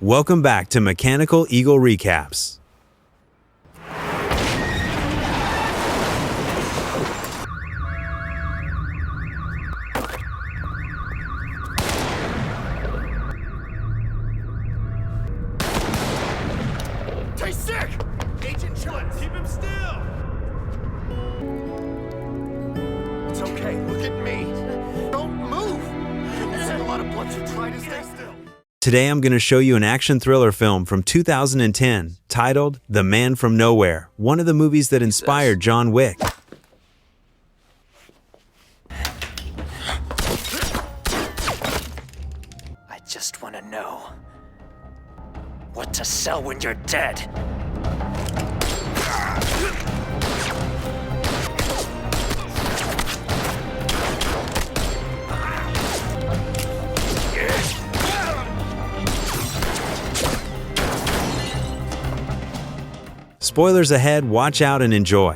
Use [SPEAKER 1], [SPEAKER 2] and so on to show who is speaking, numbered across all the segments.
[SPEAKER 1] Welcome back to Mechanical Eagle Recaps.
[SPEAKER 2] Tae-shik! Agent Chillins, keep him still! It's okay, look at me. Don't move! There's a lot of blood, so try to stay still.
[SPEAKER 1] Today I'm going to show you an action thriller film from 2010 titled The Man from Nowhere, one of the movies that inspired John Wick.
[SPEAKER 3] I just want to know what to sell when you're dead.
[SPEAKER 1] Spoilers ahead, watch out and enjoy.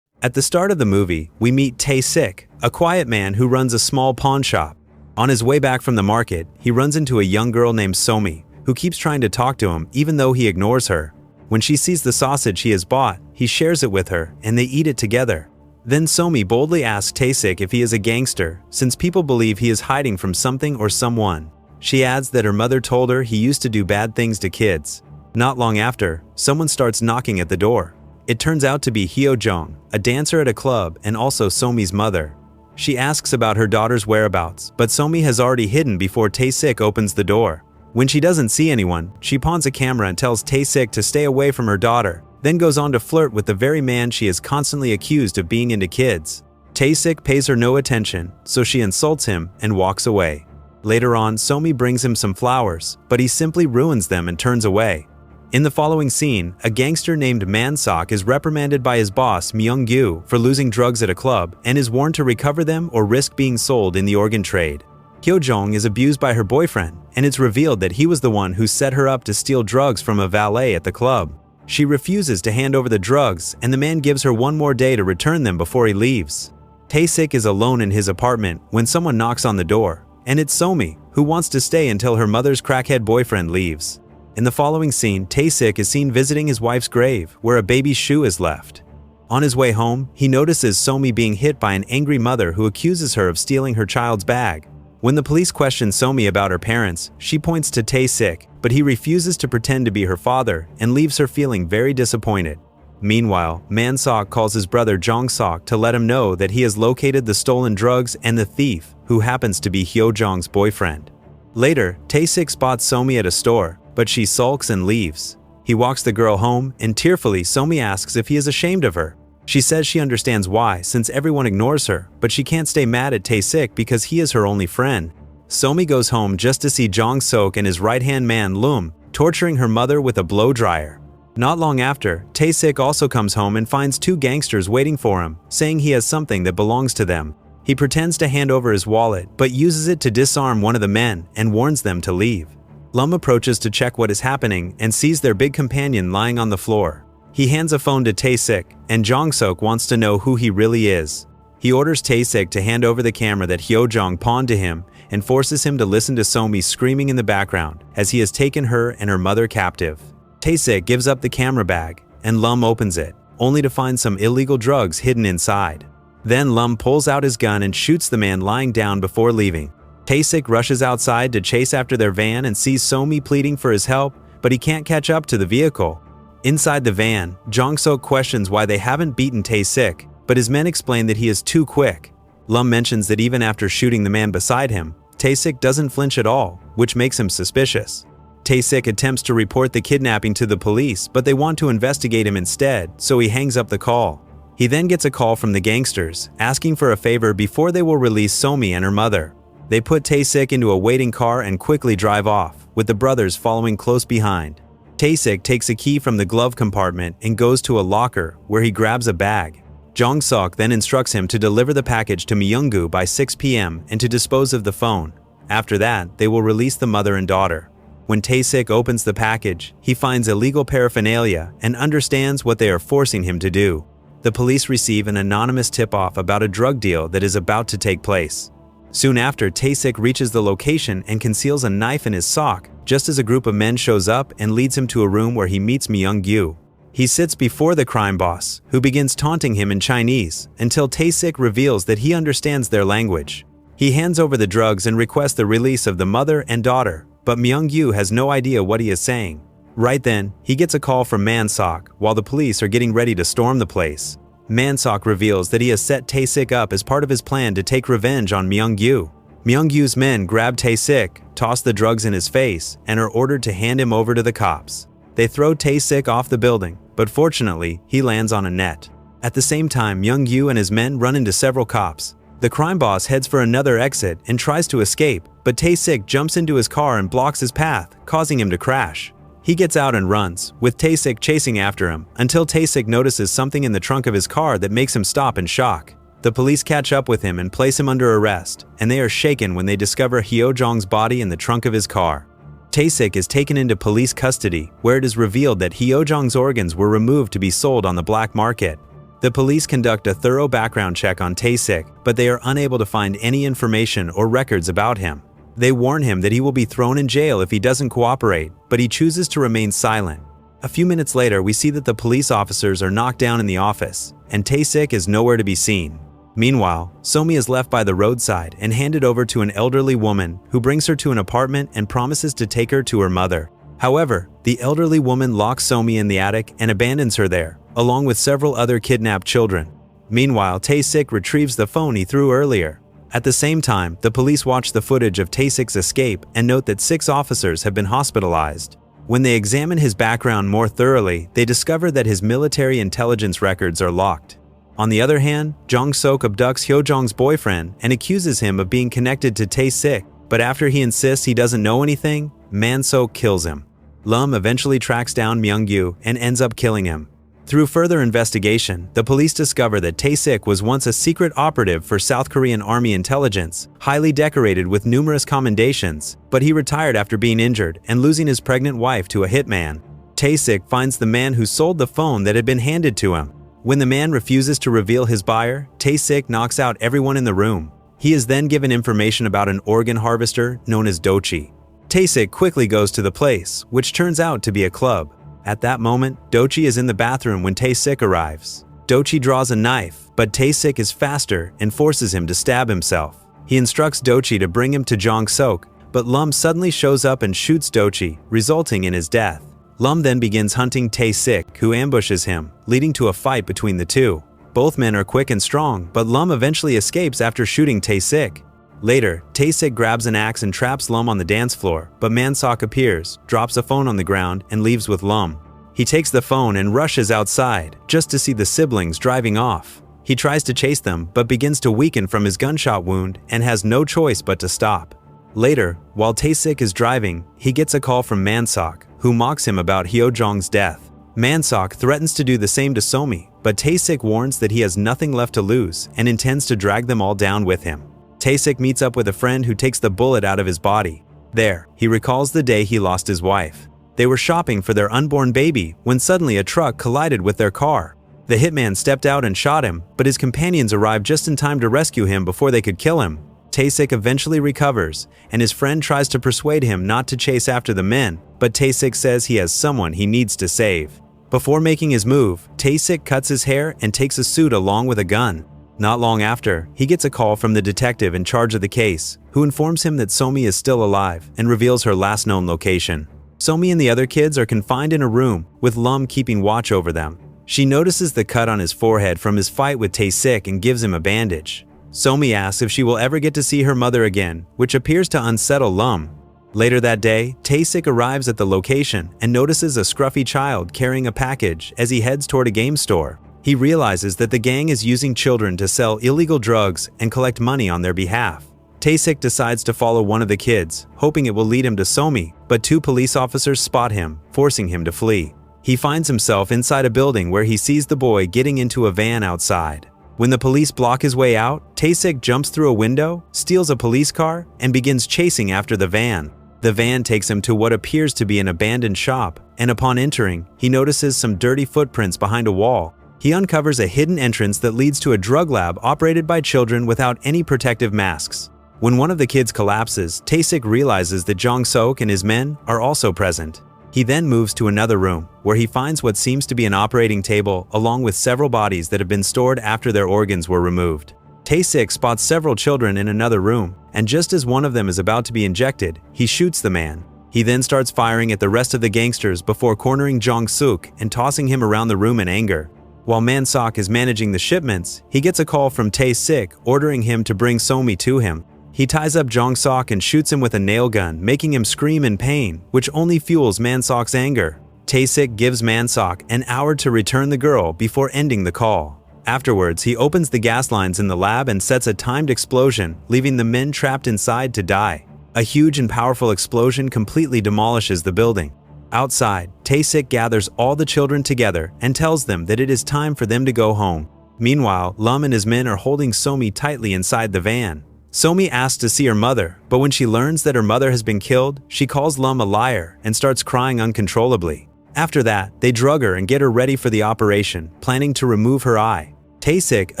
[SPEAKER 1] At the start of the movie, we meet Tae-shik, a quiet man who runs a small pawn shop. On his way back from the market, he runs into a young girl named Somi, who keeps trying to talk to him even though he ignores her. When she sees the sausage he has bought, he shares it with her and they eat it together. Then Somi boldly asks Tae-shik if he is a gangster, since people believe he is hiding from something or someone. She adds that her mother told her he used to do bad things to kids. Not long after, someone starts knocking at the door. It turns out to be Hyo-jong, a dancer at a club and also Somi's mother. She asks about her daughter's whereabouts, but Somi has already hidden before Tae-shik opens the door. When she doesn't see anyone, she pawns a camera and tells Tae-shik to stay away from her daughter, then goes on to flirt with the very man she is constantly accused of being into kids. Tae-shik pays her no attention, so she insults him and walks away. Later on, Somi brings him some flowers, but he simply ruins them and turns away. In the following scene, a gangster named Man-sok is reprimanded by his boss Myung-gyu for losing drugs at a club and is warned to recover them or risk being sold in the organ trade. Hyo-jong is abused by her boyfriend, and it's revealed that he was the one who set her up to steal drugs from a valet at the club. She refuses to hand over the drugs, and the man gives her one more day to return them before he leaves. Tae-shik is alone in his apartment when someone knocks on the door, and it's Somi, who wants to stay until her mother's crackhead boyfriend leaves. In the following scene, Tae-shik is seen visiting his wife's grave, where a baby's shoe is left. On his way home, he notices Somi being hit by an angry mother who accuses her of stealing her child's bag. When the police question Somi about her parents, she points to Tae-shik, but he refuses to pretend to be her father and leaves her feeling very disappointed. Meanwhile, Man-sok calls his brother Jong-sok to let him know that he has located the stolen drugs and the thief, who happens to be Hyo-jong's boyfriend. Later, Tae-shik spots Somi at a store, but she sulks and leaves. He walks the girl home, and tearfully Somi asks if he is ashamed of her. She says she understands why, since everyone ignores her, but she can't stay mad at Tae-shik because he is her only friend. Somi goes home just to see Jong-sok and his right-hand man Lum torturing her mother with a blow dryer. Not long after, Tae-shik also comes home and finds two gangsters waiting for him, saying he has something that belongs to them. He pretends to hand over his wallet, but uses it to disarm one of the men and warns them to leave. Lum approaches to check what is happening and sees their big companion lying on the floor. He hands a phone to Tae-shik, and Jong-sok wants to know who he really is. He orders Tae-shik to hand over the camera that Hyo-jong pawned to him and forces him to listen to Somi screaming in the background as he has taken her and her mother captive. Tae-shik gives up the camera bag, and Lum opens it, only to find some illegal drugs hidden inside. Then Lum pulls out his gun and shoots the man lying down before leaving. Tae-shik rushes outside to chase after their van and sees Somi pleading for his help, but he can't catch up to the vehicle. Inside the van, Jong-sok questions why they haven't beaten Tae-shik, but his men explain that he is too quick. Lum mentions that even after shooting the man beside him, Tae-shik doesn't flinch at all, which makes him suspicious. Tae-shik attempts to report the kidnapping to the police, but they want to investigate him instead, so he hangs up the call. He then gets a call from the gangsters, asking for a favor before they will release Somi and her mother. They put Tae-shik into a waiting car and quickly drive off, with the brothers following close behind. Tae-shik takes a key from the glove compartment and goes to a locker where he grabs a bag. Jong-sok then instructs him to deliver the package to Myung-gu by 6 p.m. and to dispose of the phone. After that, they will release the mother and daughter. When Tae-shik opens the package, he finds illegal paraphernalia and understands what they are forcing him to do. the police receive an anonymous tip-off about a drug deal that is about to take place. Soon after, Tae-shik reaches the location and conceals a knife in his sock, just as a group of men shows up and leads him to a room where he meets Myung-gyu. He sits before the crime boss, who begins taunting him in Chinese, until Tae-shik reveals that he understands their language. He hands over the drugs and requests the release of the mother and daughter, but Myung-gyu has no idea what he is saying. Right then, he gets a call from Man-sok while the police are getting ready to storm the place. Man-sok reveals that he has set Tae-shik up as part of his plan to take revenge on Myung-gyu. Myung-gyu's men grab Tae-shik, toss the drugs in his face, and are ordered to hand him over to the cops. They throw Tae-shik off the building, but fortunately, he lands on a net. At the same time, Myung-gyu and his men run into several cops. The crime boss heads for another exit and tries to escape, but Tae-shik jumps into his car and blocks his path, causing him to crash. He gets out and runs, with Tae-shik chasing after him, until Tae-shik notices something in the trunk of his car that makes him stop in shock. The police catch up with him and place him under arrest, and they are shaken when they discover Hyo-jong's body in the trunk of his car. Tae-shik is taken into police custody, where it is revealed that Hyo-jong's organs were removed to be sold on the black market. The police conduct a thorough background check on Tae-shik, but they are unable to find any information or records about him. They warn him that he will be thrown in jail if he doesn't cooperate, but he chooses to remain silent. A few minutes later, we see that the police officers are knocked down in the office, and Tae-shik is nowhere to be seen. Meanwhile, Somi is left by the roadside and handed over to an elderly woman who brings her to an apartment and promises to take her to her mother. However, the elderly woman locks Somi in the attic and abandons her there, along with several other kidnapped children. Meanwhile, Tae-shik retrieves the phone he threw earlier. At the same time, the police watch the footage of Tae-shik's escape and note that 6 officers have been hospitalized. When they examine his background more thoroughly, they discover that his military intelligence records are locked. On the other hand, Jong-sok abducts Hyo-jong's boyfriend and accuses him of being connected to Tae-shik, but after he insists he doesn't know anything, Man-sok kills him. Lum eventually tracks down Myung-gyu and ends up killing him. Through further investigation, the police discover that Tae-shik was once a secret operative for South Korean Army intelligence, highly decorated with numerous commendations, but he retired after being injured and losing his pregnant wife to a hitman. Tae-shik finds the man who sold the phone that had been handed to him. When the man refuses to reveal his buyer, Tae-shik knocks out everyone in the room. He is then given information about an organ harvester known as Dochi. Tae-shik quickly goes to the place, which turns out to be a club. At that moment, Dochi is in the bathroom when Tae-shik arrives. Dochi draws a knife, but Tae-shik is faster and forces him to stab himself. He instructs Dochi to bring him to Jong-sok, but Lum suddenly shows up and shoots Dochi, resulting in his death. Lum then begins hunting Tae-shik, who ambushes him, leading to a fight between the two. Both men are quick and strong, but Lum eventually escapes after shooting Tae-shik. Later, Tae-shik grabs an axe and traps Lum on the dance floor, but Man-sok appears, drops a phone on the ground, and leaves with Lum. He takes the phone and rushes outside, just to see the siblings driving off. He tries to chase them, but begins to weaken from his gunshot wound and has no choice but to stop. Later, while Tae-shik is driving, he gets a call from Man-sok, who mocks him about Hyo-jong's death. Man-sok threatens to do the same to Somi, but Tae-shik warns that he has nothing left to lose and intends to drag them all down with him. Tae-shik meets up with a friend who takes the bullet out of his body. There, he recalls the day he lost his wife. They were shopping for their unborn baby when suddenly a truck collided with their car. The hitman stepped out and shot him, but his companions arrived just in time to rescue him before they could kill him. Tae-shik eventually recovers, and his friend tries to persuade him not to chase after the men, but Tae-shik says he has someone he needs to save. Before making his move, Tae-shik cuts his hair and takes a suit along with a gun. Not long after, he gets a call from the detective in charge of the case, who informs him that Somi is still alive and reveals her last known location. Somi and the other kids are confined in a room, with Lum keeping watch over them. She notices the cut on his forehead from his fight with Tae-shik and gives him a bandage. Somi asks if she will ever get to see her mother again, which appears to unsettle Lum. Later that day, Tae-shik arrives at the location and notices a scruffy child carrying a package as he heads toward a game store. He realizes that the gang is using children to sell illegal drugs and collect money on their behalf. Tae-shik decides to follow one of the kids, hoping it will lead him to Somi, but 2 police officers spot him, forcing him to flee. He finds himself inside a building where he sees the boy getting into a van outside. When the police block his way out, Tae-shik jumps through a window, steals a police car, and begins chasing after the van. The van takes him to what appears to be an abandoned shop, and upon entering, he notices some dirty footprints behind a wall. He uncovers a hidden entrance that leads to a drug lab operated by children without any protective masks. When one of the kids collapses, Tae-shik realizes that Jong-seok and his men are also present. He then moves to another room, where he finds what seems to be an operating table along with several bodies that have been stored after their organs were removed. Tae-shik spots several children in another room, and just as one of them is about to be injected, he shoots the man. He then starts firing at the rest of the gangsters before cornering Jong-seok and tossing him around the room in anger. While Man-seok is managing the shipments, he gets a call from Tae-shik ordering him to bring Somi to him. He ties up Jong-seok and shoots him with a nail gun, making him scream in pain, which only fuels Man-seok's anger. Tae-shik gives Man-seok an hour to return the girl before ending the call. Afterwards, he opens the gas lines in the lab and sets a timed explosion, leaving the men trapped inside to die. A huge and powerful explosion completely demolishes the building. Outside, Tae-shik gathers all the children together and tells them that it is time for them to go home. Meanwhile, Lum and his men are holding Somi tightly inside the van. Somi asks to see her mother, but when she learns that her mother has been killed, she calls Lum a liar and starts crying uncontrollably. After that, they drug her and get her ready for the operation, planning to remove her eye. Tae-shik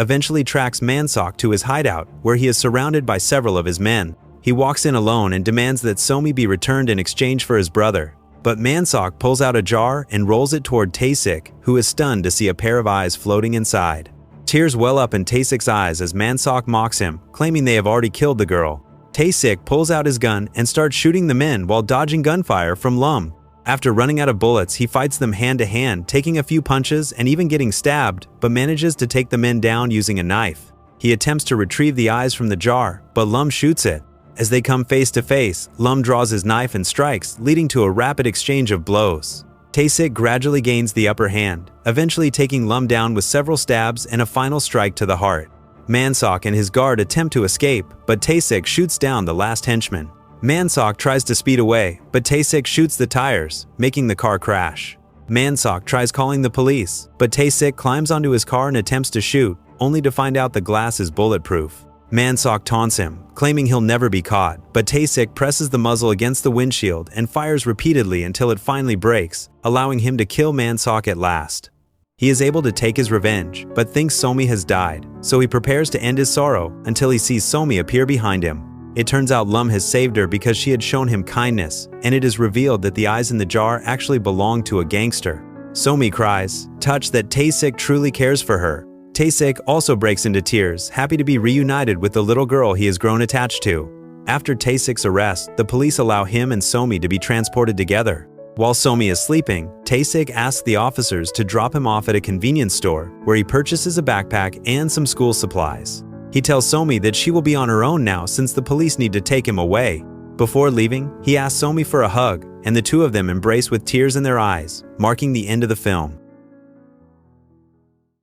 [SPEAKER 1] eventually tracks Man-seok to his hideout, where he is surrounded by several of his men. He walks in alone and demands that Somi be returned in exchange for his brother. But Man-seok pulls out a jar and rolls it toward Tae-shik, who is stunned to see a pair of eyes floating inside. Tears well up in Tae-shik's eyes as Man-seok mocks him, claiming they have already killed the girl. Tae-shik pulls out his gun and starts shooting the men while dodging gunfire from Lum. After running out of bullets, he fights them hand to hand, taking a few punches and even getting stabbed, but manages to take the men down using a knife. He attempts to retrieve the eyes from the jar, but Lum shoots it. As they come face to face, Lum draws his knife and strikes, leading to a rapid exchange of blows. Tae-shik gradually gains the upper hand, eventually taking Lum down with several stabs and a final strike to the heart. Man-seok and his guard attempt to escape, but Tae-shik shoots down the last henchman. Man-seok tries to speed away, but Tae-shik shoots the tires, making the car crash. Man-seok tries calling the police, but Tae-shik climbs onto his car and attempts to shoot, only to find out the glass is bulletproof. Man-seok taunts him, claiming he'll never be caught, but Tae-shik presses the muzzle against the windshield and fires repeatedly until it finally breaks, allowing him to kill Man-seok at last. He is able to take his revenge, but thinks Somi has died, so he prepares to end his sorrow until he sees Somi appear behind him. It turns out Lum has saved her because she had shown him kindness, and it is revealed that the eyes in the jar actually belong to a gangster. Somi cries, touched that Tae-shik truly cares for her. Tae-shik also breaks into tears, happy to be reunited with the little girl he has grown attached to. After Tae-shik's arrest, the police allow him and Somi to be transported together. While Somi is sleeping, Tae-shik asks the officers to drop him off at a convenience store, where he purchases a backpack and some school supplies. He tells Somi that she will be on her own now since the police need to take him away. Before leaving, he asks Somi for a hug, and the two of them embrace with tears in their eyes, marking the end of the film.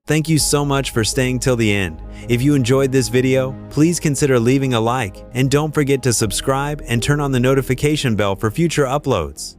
[SPEAKER 1] Thank you so much for staying till the end. If you enjoyed this video, please consider leaving a like, and don't forget to subscribe and turn on the notification bell for future uploads.